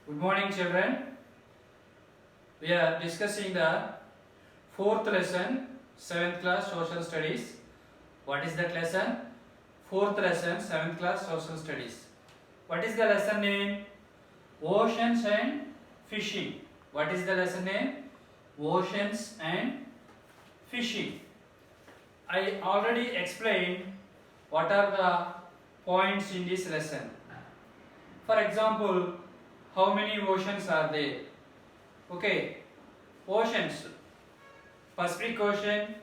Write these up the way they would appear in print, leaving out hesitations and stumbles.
Good morning, children. We are discussing the fourth lesson, 7th class social studies. What is that lesson? Fourth lesson, 7th class social studies. What is the lesson name? Oceans and fishing. What is the lesson name? Oceans and fishing. I already explained what are the points in this lesson. For example, how many oceans are there? Okay, oceans: Pacific Ocean,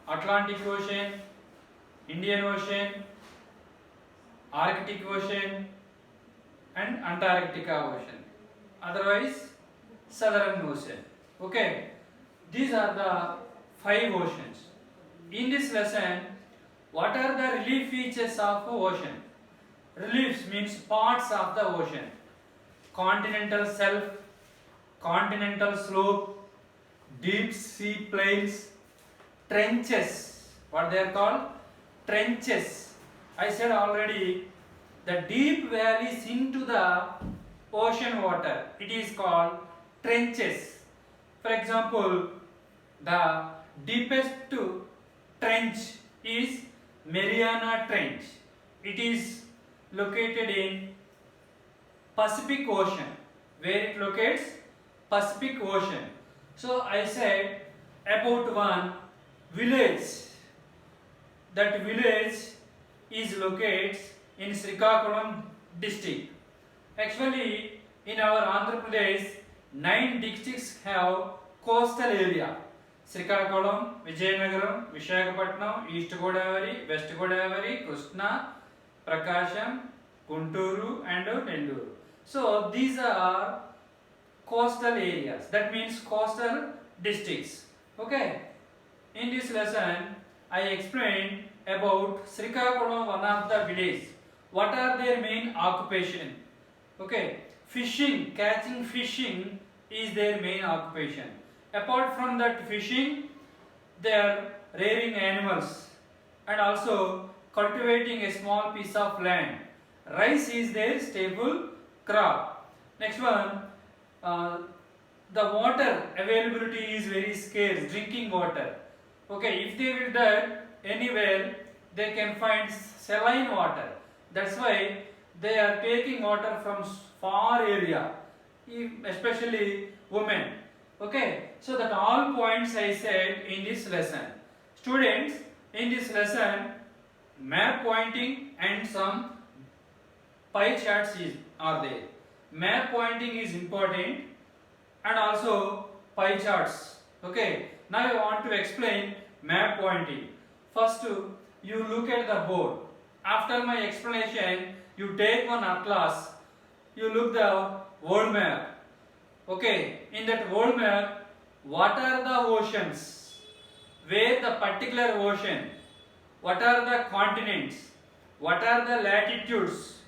Atlantic Ocean, Indian Ocean, Arctic Ocean, and Antarctica Ocean. Otherwise, Southern Ocean. Okay, these are the 5 oceans. In this lesson, what are the relief features of ocean? Reliefs means parts of the ocean. Continental shelf, continental slope, deep sea plains, trenches. What they are called? Trenches. I said already, the deep valleys into the ocean water, it is called trenches. For example, the deepest trench is Mariana Trench. It is located in Pacific Ocean. Where it locates? Pacific Ocean. So I said about one village. That village is located in Srikakulam district. Actually, in our Andhra Pradesh, 9 districts have coastal area. Srikakulam, Vijayanagaram, Visakhapatnam, East Godavari, West Godavari, Krishna, Prakasham, Gunturu and Nellore. So these are coastal areas. That means coastal districts. Okay. In this lesson, I explained about Srikakulam, one of the village. What are their main occupation? Okay. Fishing, catching fishing is their main occupation. Apart from that fishing, they are rearing animals and also cultivating a small piece of land. Rice is their staple crop. Next one, the water availability is very scarce, drinking water. Okay, if they will dive anywhere, they can find saline water. That's why they are taking water from far area, especially women. Okay, so that all points I said in this lesson. Students, in this lesson, map pointing and some pie charts are there. Map pointing is important and also pie charts. Okay, now I want to explain map pointing. First, you look at the board. After my explanation, you take one atlas, you look the world map. Okay, in that world map, what are the oceans? Where the particular ocean? What are the continents? What are the latitudes?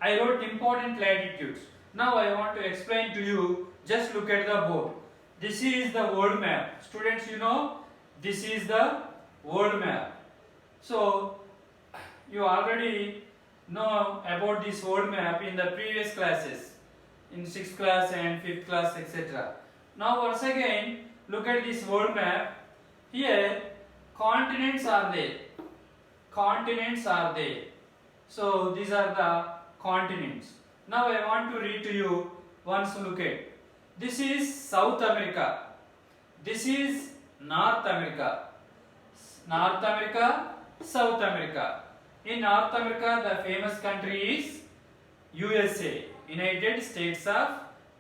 I wrote important latitudes. Now I want to explain to you. Just look at the board. This is the world map. Students, you know, this is the world map. So, you already know about this world map in the previous classes, in 6th class and 5th class, etc. Now once again, look at this world map. Here, continents are there. Continents are there. So these are the continents. Now I want to read to you once look at. This is South America. This is North America. North America, South America. In North America, the famous country is USA, United States of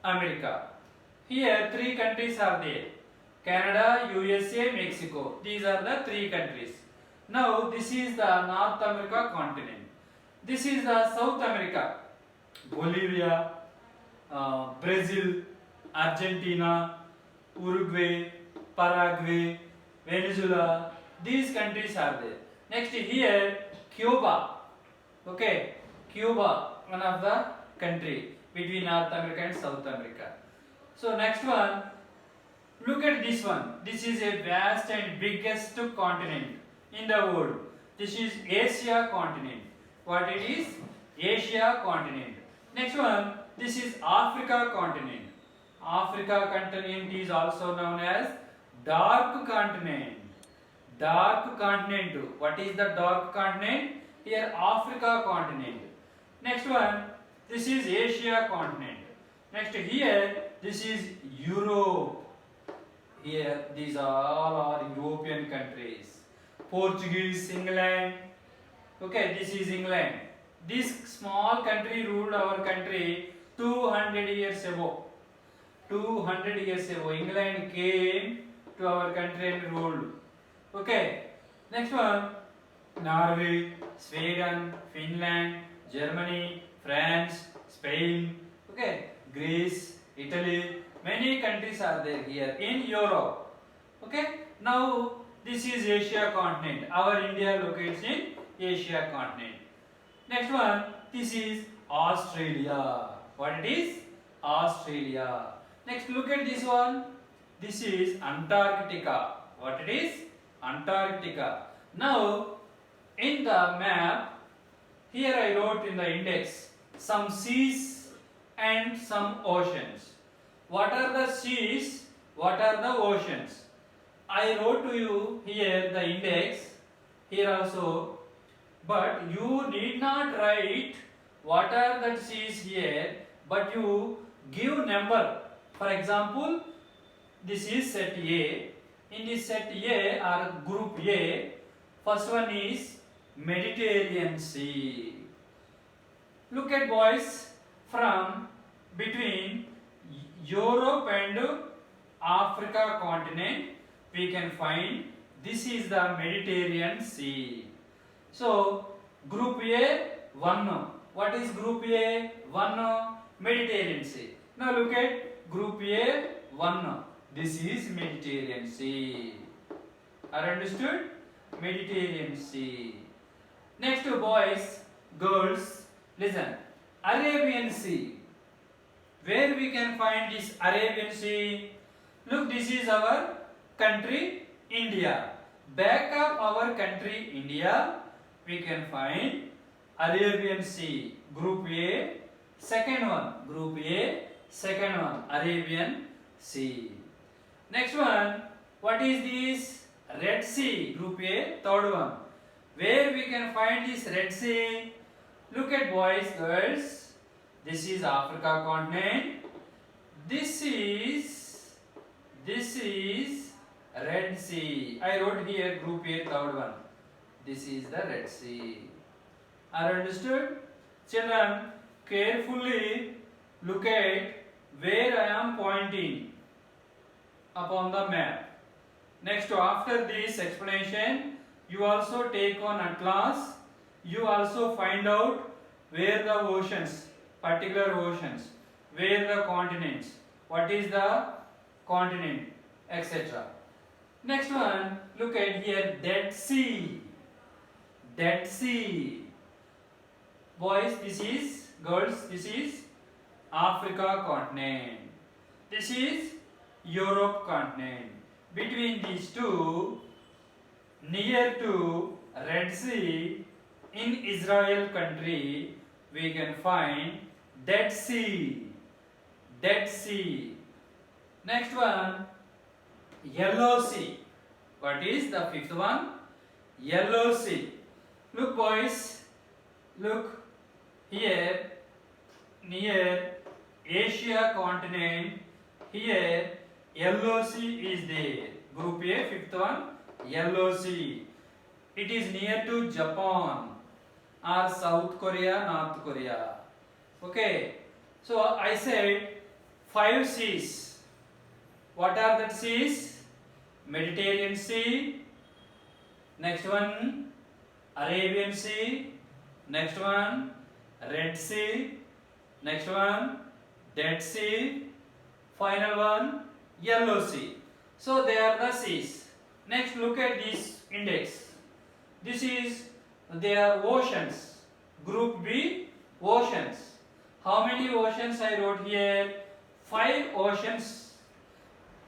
America. Here 3 countries are there. Canada, USA, Mexico. These are the 3 countries. Now this is the North America continent. This is the South America. Bolivia, Brazil, Argentina, Uruguay, Paraguay, Venezuela. These countries are there. Next here, Cuba. Okay, Cuba, one of the country between North America and South America. So next one, look at this one. This is a vast and biggest continent in the world. This is Asia continent. What it is? Asia continent. Next one, this is Africa continent. Africa continent is also known as dark continent. Dark continent. What is the dark continent? Here Africa continent. Next one, this is Asia continent. Next here, this is Europe. Here these all are European countries. Portuguese, England. Okay, this is England. This small country ruled our country 200 years ago. 200 years ago, England came to our country and ruled. Okay, next one, Norway, Sweden, Finland, Germany, France, Spain, okay, Greece, Italy, many countries are there here in Europe. Okay, now this is Asia continent. Our India locates in Asia continent. Next one, this is Australia. What it is? Australia. Next, look at this one. This is Antarctica. What it is? Antarctica. Now, in the map, here I wrote in the index some seas and some oceans. What are the seas? What are the oceans? I wrote to you here the index, here also, but you need not write what are the seas here, but you give number. For example, this is set A. In this set A or group A, first one is Mediterranean Sea. Look at boys, from between Europe and Africa continent, we can find this is the Mediterranean Sea. So group A 1. What is group A 1? Mediterranean Sea. Now look at group A 1. This is Mediterranean Sea. Are understood? Mediterranean Sea. Next boys, girls, listen. Arabian Sea. Where we can find this Arabian Sea? Look, this is our country India. Back of our country India, we can find Arabian Sea. Group A, second one. Group A, second one. Arabian Sea. Next one, what is this? Red Sea. Group A, third one. Where we can find this Red Sea? Look at boys, girls. This is Africa continent. This is Red Sea. I wrote here group A, third one. This is the Red Sea. Are understood? Children, carefully look at where I am pointing upon the map. Next, after this explanation, you also take on atlas. You also find out where the oceans, particular oceans, where the continents, what is the continent, etc. Next one, look at here, Dead Sea. Dead Sea. Boys, this is, girls, this is Africa continent. This is Europe continent. Between these two, near to Red Sea, in Israel country, we can find Dead Sea. Dead Sea. Next one, Yellow Sea. What is the fifth one? Yellow Sea. Look boys, look here, near Asia continent, here Yellow Sea is there. Group A, fifth one, Yellow Sea. It is near to Japan or South Korea, North Korea. Okay, so I said 5 seas. What are the seas? Mediterranean Sea. Next one, Arabian Sea. Next one, Red Sea. Next one, Dead Sea. Final one, Yellow Sea. So they are the seas. Next, look at this index. This is their oceans. Group B, oceans. How many oceans I wrote here? 5 oceans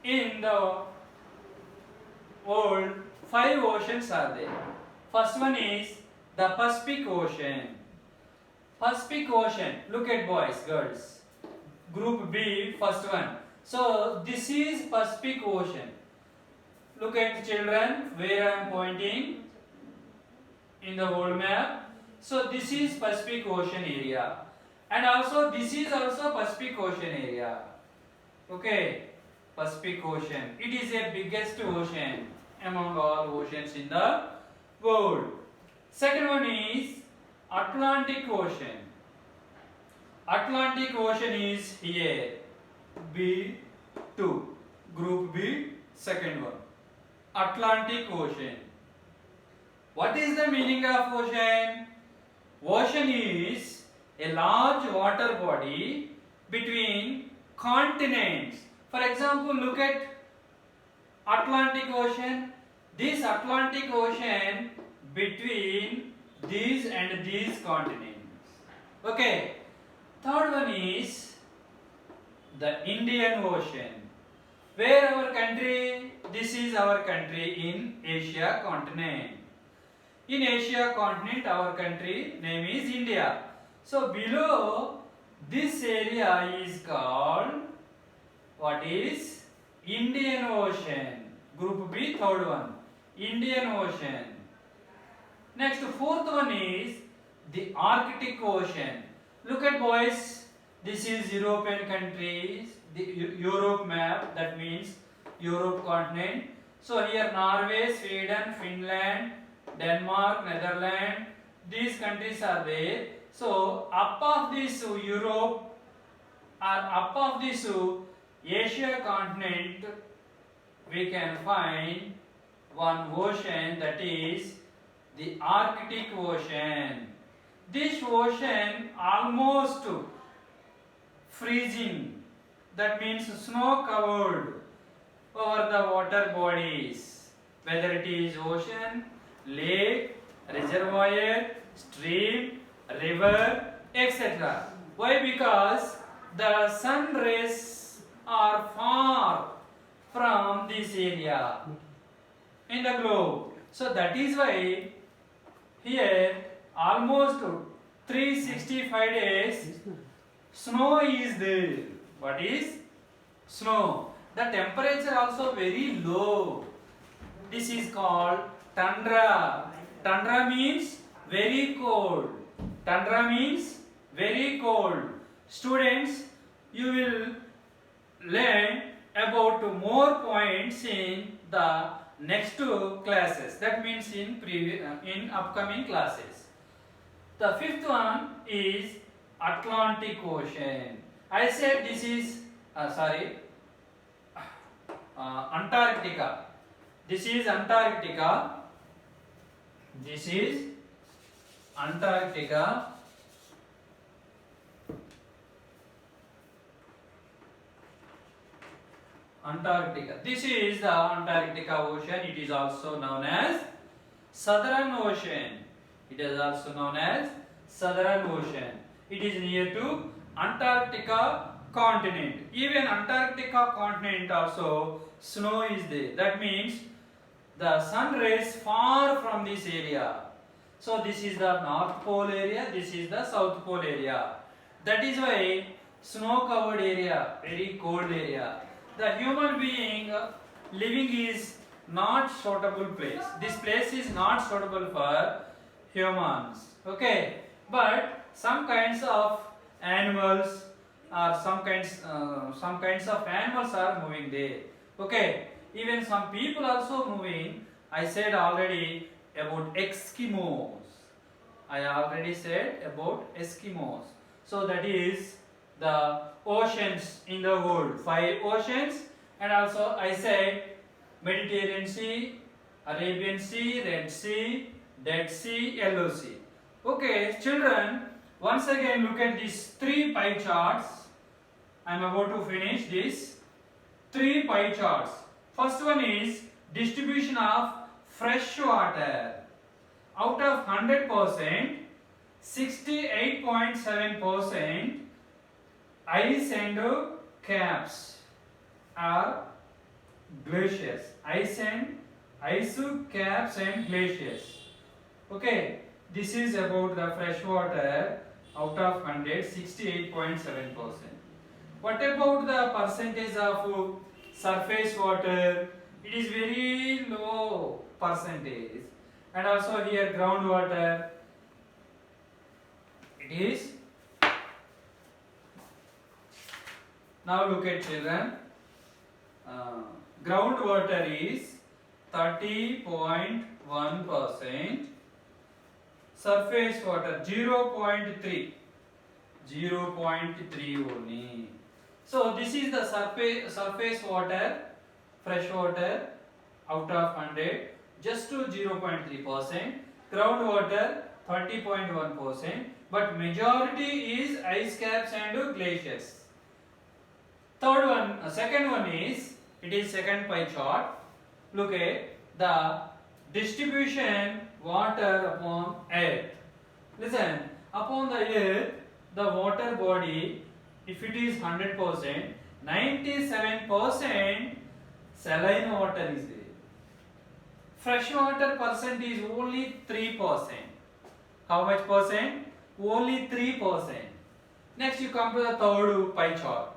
in the world. 5 oceans are there. First one is the Pacific Ocean. Pacific Ocean. Look at boys, girls. Group B, first one. So this is Pacific Ocean. Look at children where I am pointing in the world map. So this is Pacific Ocean area, and also this is also Pacific Ocean area. Okay, Pacific Ocean. It is the biggest ocean among all oceans in the world. Second one is Atlantic Ocean. Atlantic Ocean is here. B2. Group B, second one. Atlantic Ocean. What is the meaning of ocean? Ocean is a large water body between continents. For example, look at Atlantic Ocean. This Atlantic Ocean between these and these continents. Okay. Third one is the Indian Ocean. Where our country? This is our country in Asia continent. In Asia continent, our country name is India. So below this area is called, what is? Indian Ocean. Group B, third one. Indian Ocean. Next, fourth one is the Arctic Ocean. Look at boys, this is European countries, the Europe map, that means Europe continent. So here Norway, Sweden, Finland, Denmark, Netherlands, these countries are there. So up of this Europe or up of this Asia continent, we can find one ocean, that is the Arctic Ocean. This ocean almost freezing, that means snow covered over the water bodies, whether it is ocean, lake, reservoir, stream, river, etc. Why? Because the sun rays are far from this area in the globe. So that is why here almost 365 days snow is there. What is snow? The temperature also very low. This is called tundra. Tundra means very cold. Tundra means very cold. Students, you will learn about more points in the next two classes. That means in upcoming classes. The fifth one is Atlantic Ocean. I said this is Antarctica. This is Antarctica. This is Antarctica. Antarctica. This is the Antarctica Ocean. It is also known as Southern Ocean. It is also known as Southern Ocean. It is near to Antarctica continent. Even Antarctica continent also snow is there. That means the sun rays far from this area. So this is the North Pole area. This is the South Pole area. That is why snow covered area, very cold area. The human being living is not suitable place. This place is not suitable for humans. Okay, but some kinds of animals or some kinds of animals are moving there. Okay, even some people also moving. I said already about Eskimos. I already said about Eskimos. So that is the oceans in the world, 5 oceans, and also I said Mediterranean Sea, Arabian Sea, Red Sea, Dead Sea, Yellow Sea. Okay, children, once again look at these 3 pie charts. I am about to finish this 3 pie charts. First one is distribution of fresh water. Out of 100%, 68.7% ice and caps are glaciers. Ice caps and glaciers. Okay, this is about the fresh water. Out of 100, 68.7%. What about the percentage of surface water? It is very low percentage. And also here groundwater, it is. Now look at children. Groundwater is 30.1%. Surface water 0.3. 0.3 only. So this is the surface water, fresh water out of 100, just to 0.3%. Groundwater 30.1%, but majority is ice caps and glaciers. Second one is, it is second pie chart. Look at the distribution water upon earth. Listen, upon the earth, the water body, if it is 100%, 97% saline water is there. Fresh water percent is only 3%. How much percent? Only 3%. Next you come to the third pie chart.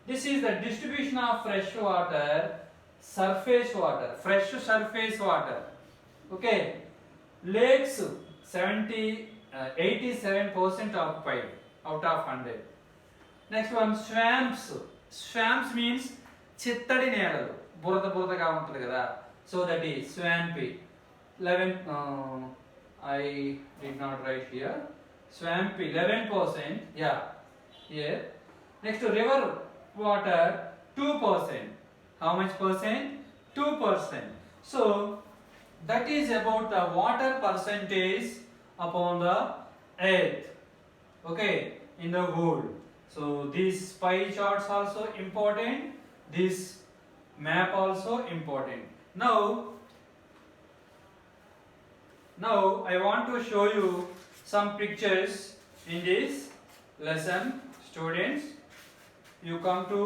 This is the distribution of fresh water, surface water, fresh surface water. Okay. Lakes 87% occupied out of 100. Next one, swamps. Swamps means చిత్తడి నేలలు, బురదగా ఉంటుంది కదా. So that is swampy. 11 I did not write here. Swampy 11%. Yeah. Here. Next river water 2%. How much percent? 2%. So that is about the water percentage upon the earth. Okay, in the world. So these pie charts also important. This map also important. Now I want to show you some pictures in this lesson, students. You come to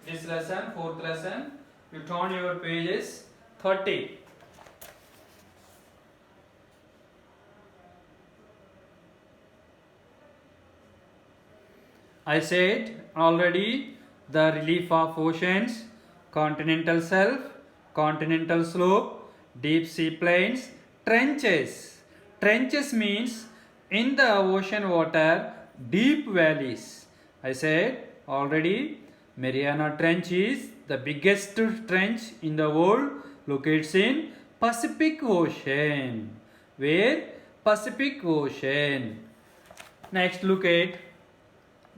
this lesson, fourth lesson. You turn your pages 30. I said already the relief of oceans, continental shelf, continental slope, deep sea plains, trenches. Trenches means in the ocean water, deep valleys. I said already Mariana Trench is the biggest trench in the world, locates in Pacific Ocean. Where? Pacific Ocean. Next look at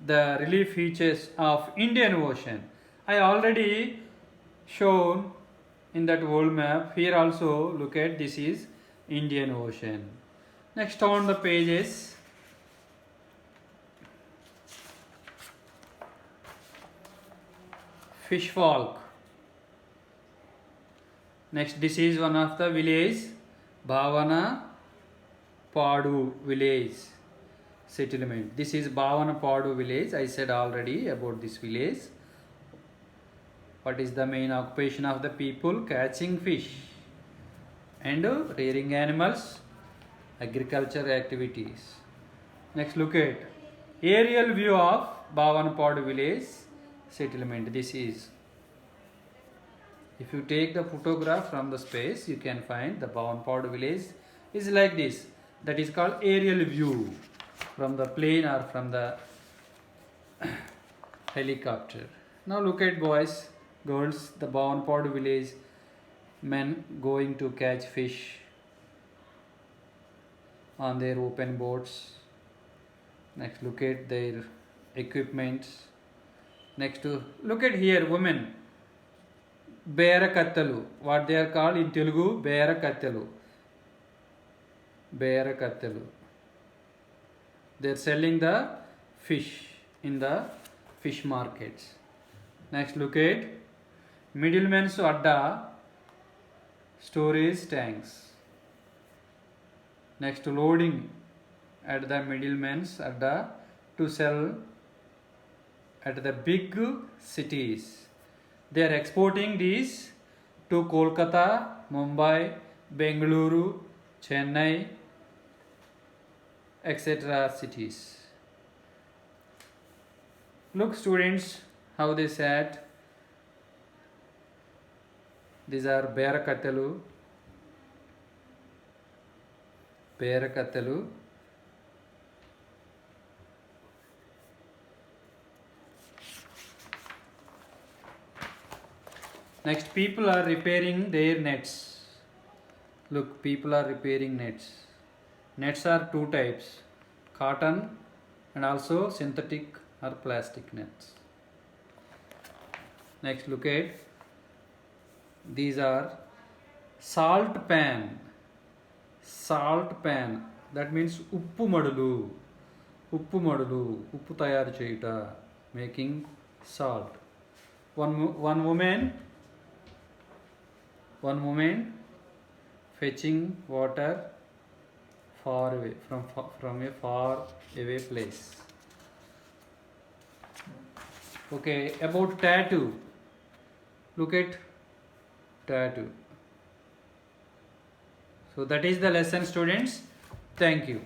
the relief features of Indian Ocean. I already shown in that world map. Here also look at, this is Indian Ocean. Next on the pages, fish falk. Next, this is one of the village, Bhavana Padu village settlement. This is Bhavana Padu village. I said already about this village. What is the main occupation of the people? Catching fish and rearing animals, agriculture activities. Next look at aerial view of Bhavana Padu village settlement. This is, if you take the photograph from the space, you can find the Bhavana Padu village is like this. That is called aerial view from the plane or from the helicopter. Now look at boys, girls, the Bhavana Padu village, men going to catch fish on their open boats. Next look at their equipments. Next look at here, women, Bera Kattalu. What they are called in Telugu? Bera Kattalu. Bera Kattalu. They are selling the fish in the fish markets. Next look at middlemen's adda, storage tanks. Next loading at the middlemen's adda to sell at the big cities. They are exporting these to Kolkata, Mumbai, Bengaluru, Chennai, etc. cities. Look students, how they sat. These are Berakatelu. Berakatelu. Next, people are repairing their nets. Look, people are repairing nets. Nets are two types, cotton and also synthetic or plastic nets. Next, look at these are salt pan. Salt pan, that means uppu madulu. Uppu madulu, uppu tayar cheyuta, making salt. One woman fetching water far away from a far away place. Okay, about tattoo. Look at tattoo. So that is the lesson, students. Thank you.